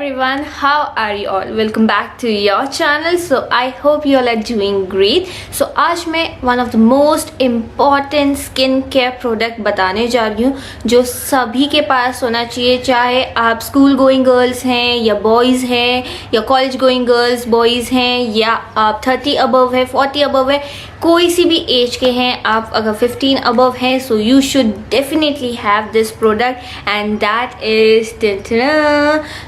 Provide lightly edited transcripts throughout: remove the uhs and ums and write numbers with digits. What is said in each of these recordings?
everyone, how are you all? Welcome back to your channel. So I hope you all are doing great. So आज मैं one of the most important skin care product बताने जा रही हूँ जो सभी के पास होना चाहिए, चाहे आप स्कूल गोइंग गर्ल्स हैं या बॉयज़ हैं या कॉलेज गोइंग गर्ल्स बॉयज़ हैं या आप 30 अबव है 40 अबव है, कोई सी भी एज के हैं, आप अगर 15 अबव हैं, so you should definitely have this product and that is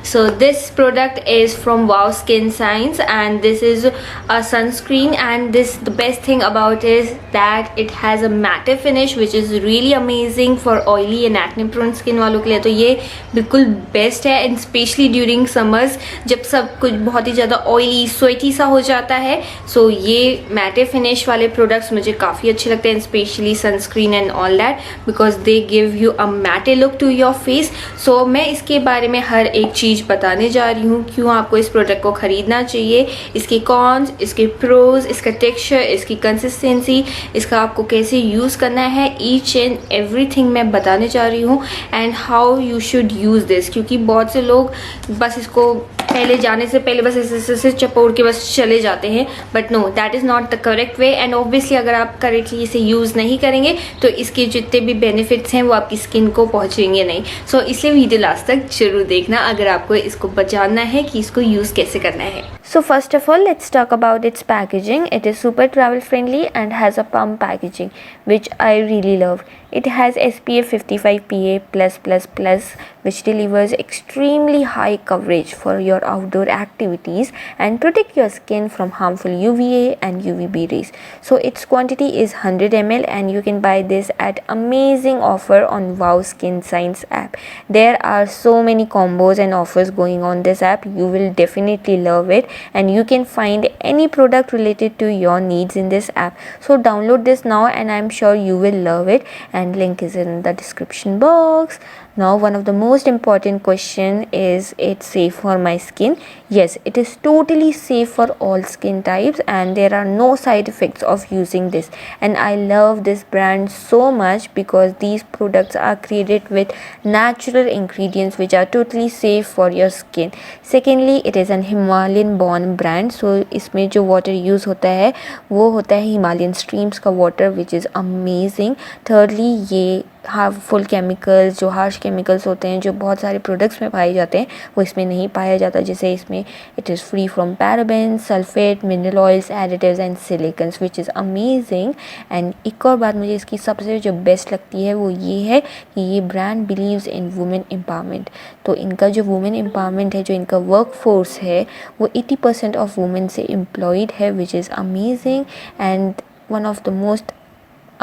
so this product is from Wow Skin Science and this is a sunscreen, and this the best thing about is that it has a matte finish which is really amazing for oily and acne prone skin वालों के लिए तो ये बिल्कुल best है, and specially during summers जब सब कुछ बहुत ही ज़्यादा ऑयली स्वेटी सा हो जाता है. सो ये मैटे फिनिश वाले प्रोडक्ट्स मुझे काफ़ी अच्छे लगते हैं, specially sunscreen and all that, because they give you a matte look to your face. So मैं इसके बारे में हर एक चीज़ बताने जा रही हूँ, क्यों आपको इस प्रोडक्ट को ख़रीदना चाहिए, इसके कॉन्स, इसके प्रोज, इसका टेक्सचर, इसकी कंसिस्टेंसी, इसका आपको कैसे यूज़ करना है, ईच एंड एवरीथिंग मैं बताने जा रही हूँ, and how you should use this. क्योंकि बहुत से लोग बस इसको पहले जाने से पहले बस ऐसे चपोड़ के बस चले जाते हैं, but no, that is not the correct way. And obviously अगर आप करेक्टली इसे यूज़ नहीं करेंगे तो इसके जितने भी बेनिफिट्स हैं वो आपकी स्किन को पहुँचेंगे नहीं. सो इसलिए वीडियो लास्ट तक जरूर देखना अगर आपको इसको जानना है कि इसको यूज़ कैसे करना है. So first of all, let's talk about its packaging. It is super travel friendly and has a pump packaging, which I really love. It has SPF 55 PA+++, which delivers extremely high coverage for your outdoor activities and protect your skin from harmful UVA and UVB rays. So its quantity is 100 ml and you can buy this at amazing offer on Wow Skin Science app. There are so many combos and offers going on this app. You will definitely love it, and you can find any product related to your needs in this app. So download this now and I'm sure you will love it, and link is in the description box. Now one of the most important question is, it safe for my skin? Yes, it is totally safe for all skin types and there are no side effects of using this, and I love this brand so much because these products are created with natural ingredients which are totally safe for your skin. Secondly, it is an Himalayan born brand, so इसमें जो water use होता है वो होता है Himalayan streams का water, which is amazing. Thirdly, ये harmful chemicals, जो हार्श केमिकल्स होते हैं जो बहुत सारे प्रोडक्ट्स में पाए जाते हैं, वो इसमें नहीं पाया जाता. जैसे इसमें it is free from paraben, sulphate, mineral oils, additives and silicones, which is amazing. And एक और बात मुझे इसकी सबसे जो बेस्ट लगती है वो ये है कि ये brand believes in women empowerment. तो इनका जो वुमेन एम्पावरमेंट है, जो इनका वर्क फोर्स है, वो 80% ऑफ वुमेन से एम्प्लॉयड है, which is amazing. And one of the most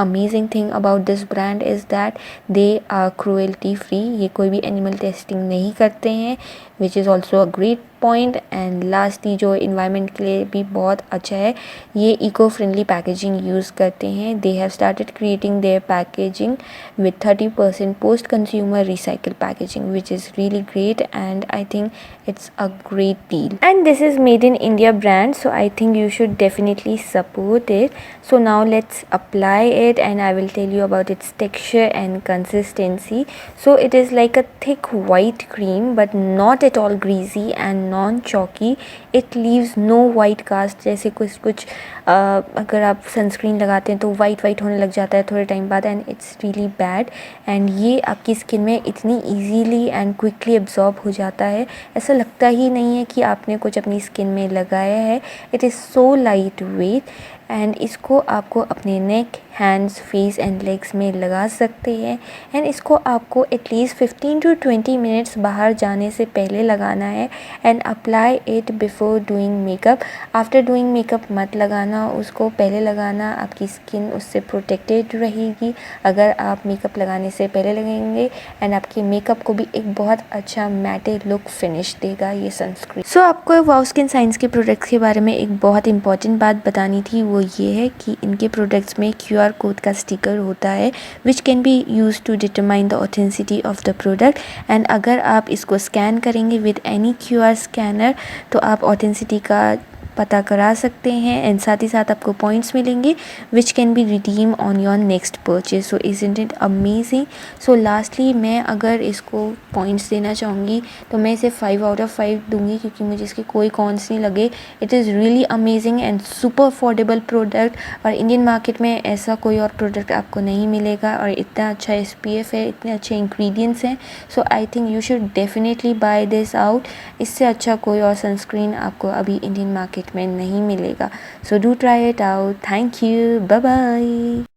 amazing thing about this brand is that they are cruelty free. ये कोई भी एनिमल टेस्टिंग नहीं करते हैं, which is also a great point. And lastly जो environment के लिए भी बहुत अच्छा है, ये इको फ्रेंडली पैकेजिंग यूज़ करते हैं. They have started creating their packaging with 30% post consumer recycle packaging, which is really great and I think it's a great deal. And this is made in India brand, so I think you should definitely support it. So now let's apply it and I will tell you about its texture and consistency. So it is like a thick white cream but not at all greasy and non chalky. It leaves no white cast. जैसे कुछ अगर आप sunscreen लगाते हैं तो white होने लग जाता है थोड़े टाइम बाद, and it's really bad. And ये आपकी स्किन में इतनी ईजीली एंड क्विकली एब्जॉर्ब हो जाता है, ऐसा लगता ही नहीं है कि आपने कुछ अपनी स्किन में लगाया है. It is so light weight, and इसको आपको अपने नेक, हैंड्स, फेस एंड लेग्स में लगा सकते हैं. एंड इसको आपको एटलीस्ट 15 to 20 मिनट्स बाहर जाने से पहले लगाना है. And apply it before doing makeup. After doing makeup मत लगाना, उसको पहले लगाना. आपकी स्किन उससे प्रोटेक्टेड रहेगी अगर आप मेकअप लगाने से पहले लगेंगे, एंड आपके मेकअप को भी एक बहुत अच्छा मैटे लुक फिनिश देगा ये सनस्क्रीन. सो आपको वाओ स्किन साइंस के प्रोडक्ट्स के बारे में एक बहुत इंपॉर्टेंट बात बतानी थी, वो ये है कि इनके प्रोडक्ट्स में QR कोड का स्टिकर होता है, which can be use to determine the authenticity of the product. And अगर आप इसको स्कैन करेंगे विद एनी QR स्कैनर तो आप ऑथेंटिसिटी का पता करा सकते हैं एंड साथ ही साथ आपको पॉइंट्स मिलेंगे विच can B redeem on your next purchase. So isn't it amazing. So lastly मैं अगर इसको पॉइंट्स देना चाहूँगी तो मैं इसे 5 आउट ऑफ 5 दूंगी क्योंकि मुझे इसके कोई कॉन्स नहीं लगे। It is really amazing and super affordable product और इंडियन मार्केट में ऐसा कोई और प्रोडक्ट आपको नहीं मिलेगा और इतना अच्छा SPF है, इतने अच्छे इंग्रेडिएंट्स हैं। So I think you should definitely buy this out. इससे अच्छा कोई और सनस्क्रीन आपको अभी इंडियन मार्केट में नहीं मिलेगा। So do try it out. Thank you, bye bye.